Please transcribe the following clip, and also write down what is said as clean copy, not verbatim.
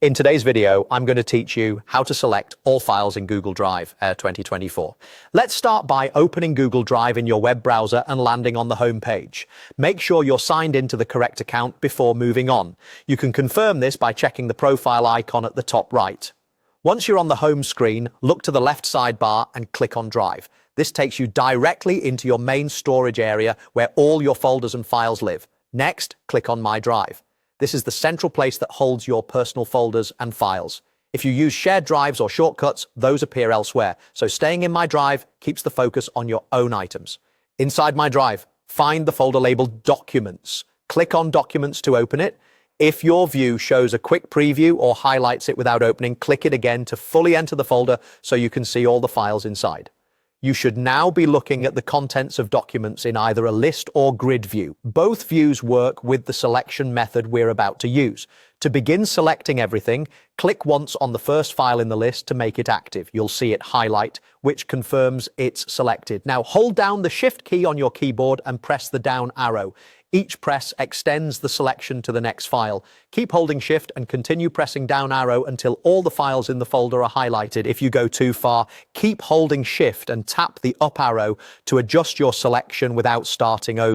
In today's video, I'm going to teach you how to select all files in Google Drive 2024. Let's start by opening Google Drive in your web browser and landing on the home page. Make sure you're signed into the correct account before moving on. You can confirm this by checking the profile icon at the top right. Once you're on the home screen, look to the left sidebar and click on Drive. This takes you directly into your main storage area where all your folders and files live. Next, click on My Drive. This is the central place that holds your personal folders and files. If you use shared drives or shortcuts, those appear elsewhere. So staying in My Drive keeps the focus on your own items. Inside My Drive, find the folder labeled Documents. Click on Documents to open it. If your view shows a quick preview or highlights it without opening, click it again to fully enter the folder so you can see all the files inside. You should now be looking at the contents of documents in either a list or grid view. Both views work with the selection method we're about to use. To begin selecting everything, click once on the first file in the list to make it active. You'll see it highlight, which confirms it's selected. Now hold down the Shift key on your keyboard and press the down arrow. Each press extends the selection to the next file. Keep holding Shift and continue pressing down arrow until all the files in the folder are highlighted. If you go too far, keep holding Shift and tap the up arrow to adjust your selection without starting over.